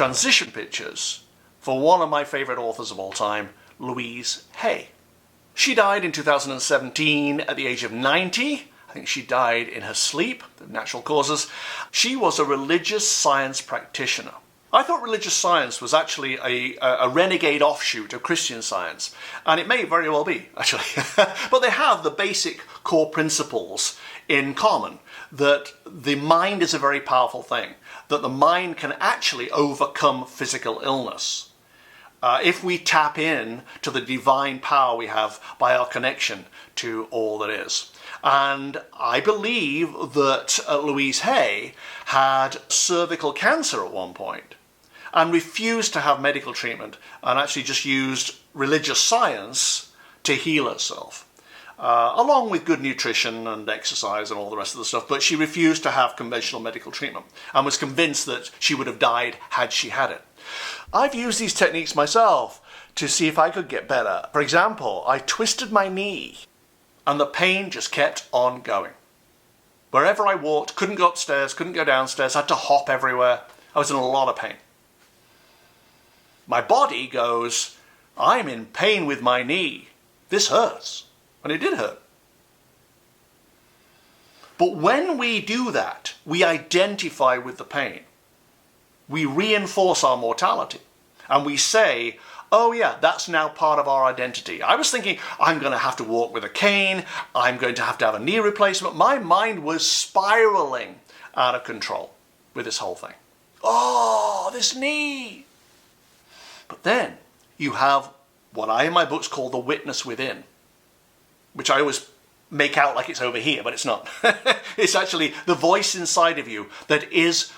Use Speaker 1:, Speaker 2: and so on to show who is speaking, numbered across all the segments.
Speaker 1: transition pictures for one of my favorite authors of all time, Louise Hay. She died in 2017 at the age of 90. I think she died in her sleep, of natural causes. She was a religious science practitioner. I thought religious science was actually a renegade offshoot of Christian Science, and it may very well be, actually. But they have the basic core principles in common, that the mind is a very powerful thing, that the mind can actually overcome physical illness if we tap in to the divine power we have by our connection to all that is. And I believe that Louise Hay had cervical cancer at one point and refused to have medical treatment and actually just used religious science to heal herself, along with good nutrition and exercise and all the rest of the stuff. But she refused to have conventional medical treatment and was convinced that she would have died had she had it. I've used these techniques myself to see if I could get better. For example, I twisted my knee and the pain just kept on going. Wherever I walked, couldn't go upstairs, couldn't go downstairs, had to hop everywhere. I was in a lot of pain. My body goes, I'm in pain with my knee. This hurts. And it did hurt. But when we do that, we identify with the pain. We reinforce our mortality. And we say, oh yeah, that's now part of our identity. I was thinking, I'm going to have to walk with a cane. I'm going to have a knee replacement. My mind was spiraling out of control with this whole thing. Oh, this knee. But then you have what I in my books call the witness within, which I always make out like it's over here, but it's not. It's actually the voice inside of you that is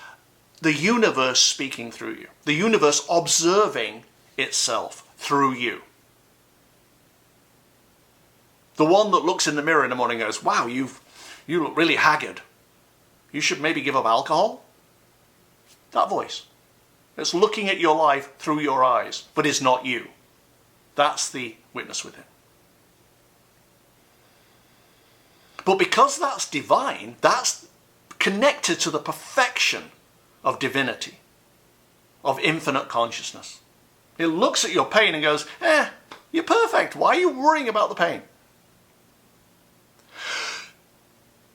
Speaker 1: the universe speaking through you, the universe observing itself through you. The one that looks in the mirror in the morning and goes, wow, you look really haggard. You should maybe give up alcohol. That voice. It's looking at your life through your eyes, but is not you. That's the witness within. But because that's divine, that's connected to the perfection of divinity, of infinite consciousness. It looks at your pain and goes, you're perfect. Why are you worrying about the pain?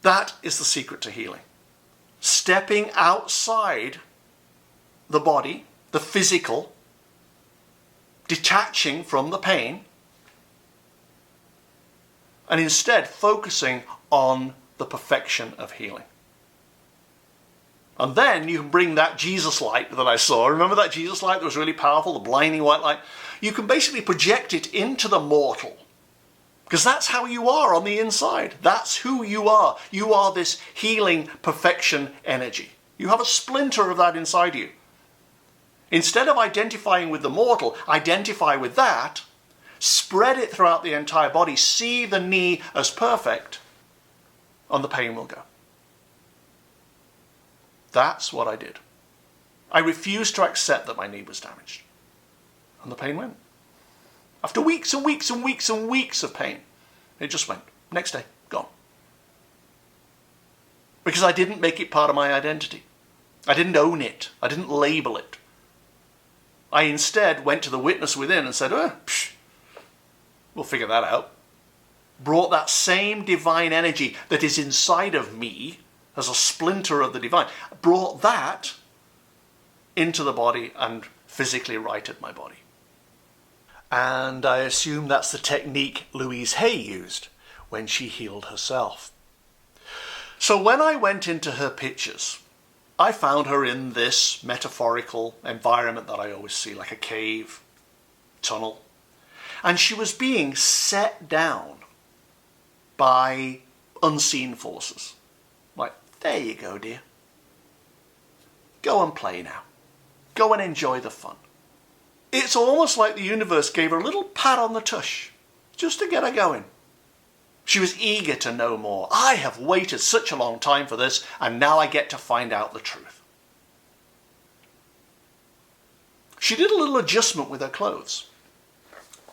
Speaker 1: That is the secret to healing. Stepping outside the body, the physical, detaching from the pain, and instead focusing on the perfection of healing. And then you can bring that Jesus light that I saw. Remember that Jesus light that was really powerful, the blinding white light? You can basically project it into the mortal. Because that's how you are on the inside. That's who you are. You are this healing perfection energy. You have a splinter of that inside you. Instead of identifying with the mortal, identify with that, spread it throughout the entire body, see the knee as perfect, and the pain will go. That's what I did. I refused to accept that my knee was damaged. And the pain went. After weeks and weeks and weeks and weeks of pain, it just went. Next day, gone. Because I didn't make it part of my identity. I didn't own it. I didn't label it. I instead went to the witness within and said, we'll figure that out. Brought that same divine energy that is inside of me as a splinter of the divine, brought that into the body and physically righted my body. And I assume that's the technique Louise Hay used when she healed herself. So when I went into her pictures, I found her in this metaphorical environment that I always see, like a cave, tunnel. And she was being set down by unseen forces. Like, there you go, dear. Go and play now. Go and enjoy the fun. It's almost like the universe gave her a little pat on the tush, just to get her going. She was eager to know more. I have waited such a long time for this, and now I get to find out the truth. She did a little adjustment with her clothes.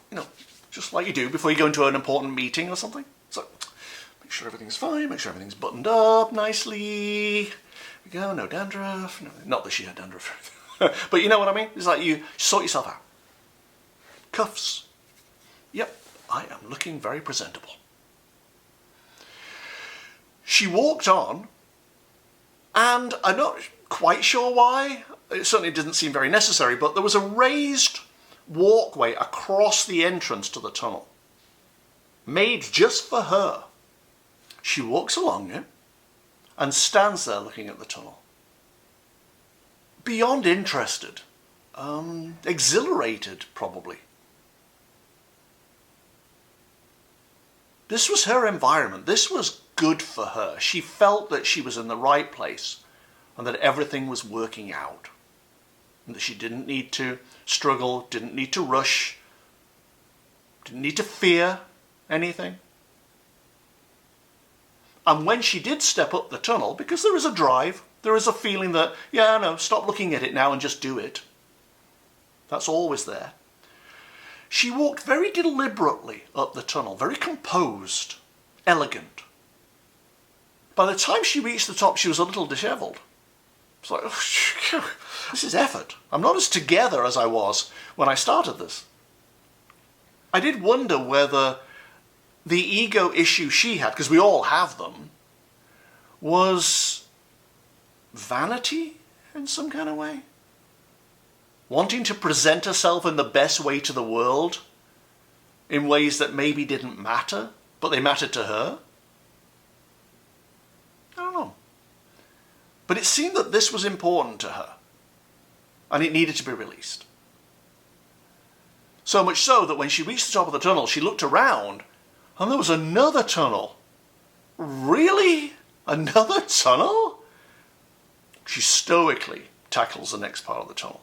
Speaker 1: You know, just like you do before you go into an important meeting or something. So, make sure everything's fine, make sure everything's buttoned up nicely. There we go, no dandruff. No, not that she had dandruff. But you know what I mean? It's like you sort yourself out. Cuffs. Yep, I am looking very presentable. She walked on, and I'm not quite sure why. It certainly didn't seem very necessary, but there was a raised walkway across the entrance to the tunnel, made just for her. She walks along it and stands there looking at the tunnel. Beyond interested, exhilarated probably. This was her environment. This was good for her. She felt that she was in the right place and that everything was working out. And that she didn't need to struggle, didn't need to rush, didn't need to fear anything. And when she did step up the tunnel, because there is a drive, there is a feeling that, yeah, no, stop looking at it now and just do it. That's always there. She walked very deliberately up the tunnel, very composed, elegant. By the time she reached the top, she was a little dishevelled. It's like, oh, this is effort. I'm not as together as I was when I started this. I did wonder whether the ego issue she had, because we all have them, was vanity in some kind of way. Wanting to present herself in the best way to the world in ways that maybe didn't matter, but they mattered to her. I don't know. But it seemed that this was important to her, and it needed to be released. So much so that when she reached the top of the tunnel, she looked around, and there was another tunnel. Really? Another tunnel? She stoically tackles the next part of the tunnel.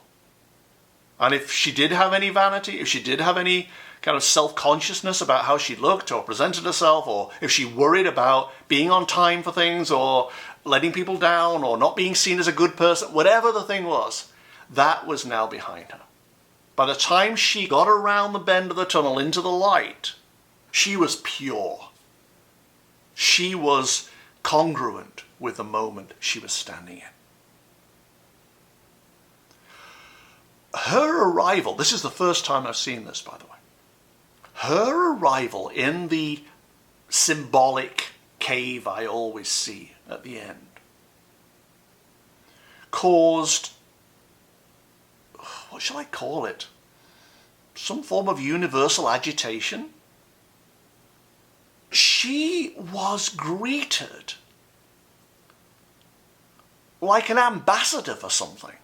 Speaker 1: And if she did have any vanity, if she did have any kind of self-consciousness about how she looked or presented herself, or if she worried about being on time for things or letting people down or not being seen as a good person, whatever the thing was, that was now behind her. By the time she got around the bend of the tunnel into the light, she was pure. She was congruent with the moment she was standing in. Her arrival, this is the first time I've seen this, by the way. Her arrival in the symbolic cave I always see at the end caused, what shall I call it? Some form of universal agitation. She was greeted like an ambassador for something.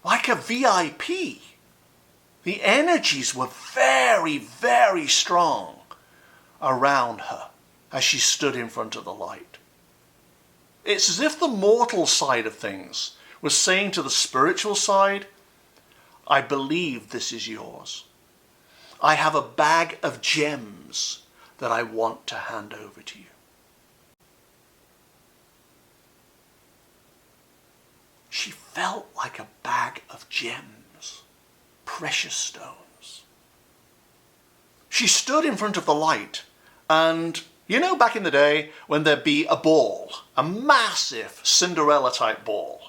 Speaker 1: Like a VIP. The energies were very, very strong around her as she stood in front of the light. It's as if the mortal side of things was saying to the spiritual side, I believe this is yours. I have a bag of gems that I want to hand over to you. She felt like a bag of gems, precious stones. She stood in front of the light, and you know back in the day when there'd be a ball, a massive Cinderella-type ball,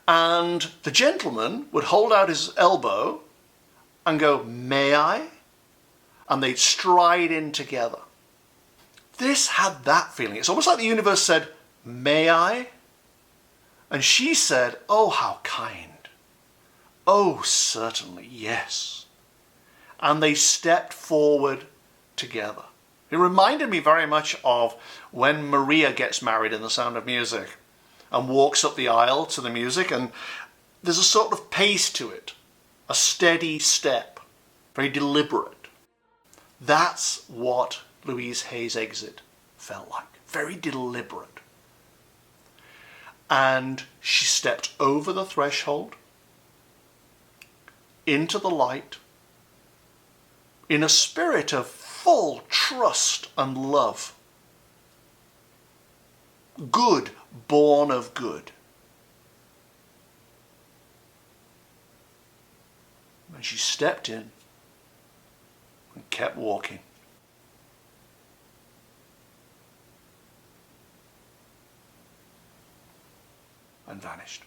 Speaker 1: and the gentleman would hold out his elbow and go, may I? And they'd stride in together. This had that feeling. It's almost like the universe said, may I? And she said, oh, how kind. Oh, certainly, yes. And they stepped forward together. It reminded me very much of when Maria gets married in The Sound of Music and walks up the aisle to the music, and there's a sort of pace to it, a steady step, very deliberate. That's what Louise Hay's exit felt like, very deliberate. And she stepped over the threshold into the light in a spirit of full trust and love. Good born of good. And she stepped in and kept walking. And vanished.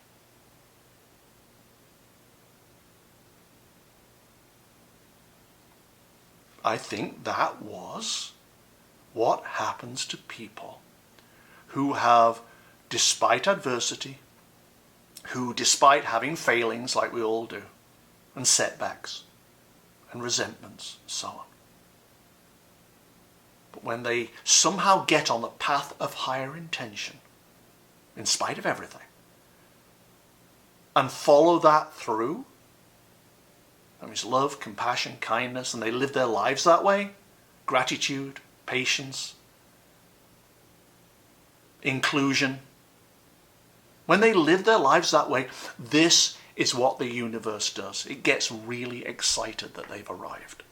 Speaker 1: I think that was what happens to people who have, despite adversity, who despite having failings like we all do, and setbacks, and resentments, and so on. But when they somehow get on the path of higher intention, in spite of everything, and follow that through, that means love, compassion, kindness, and they live their lives that way, gratitude, patience, inclusion. When they live their lives that way, this is what the universe does. It gets really excited that they've arrived.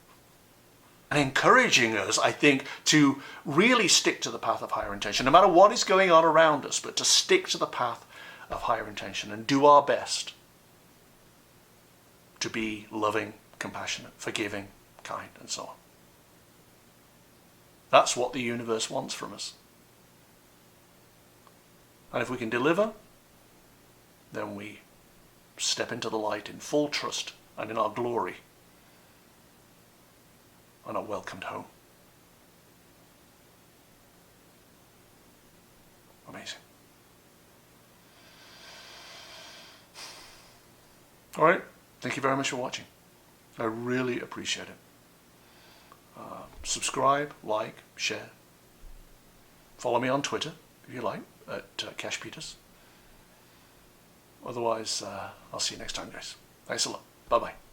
Speaker 1: And encouraging us, I think, to really stick to the path of higher intention, no matter what is going on around us, but to stick to the path of higher intention and do our best to be loving, compassionate, forgiving, kind, and so on. That's what the universe wants from us. And if we can deliver, then we step into the light in full trust and in our glory and are welcomed home. Amazing. All right. Thank you very much for watching. I really appreciate it. Subscribe, like, share. Follow me on Twitter, if you like, at Cash Peters. Otherwise, I'll see you next time, guys. Thanks a lot. Bye-bye.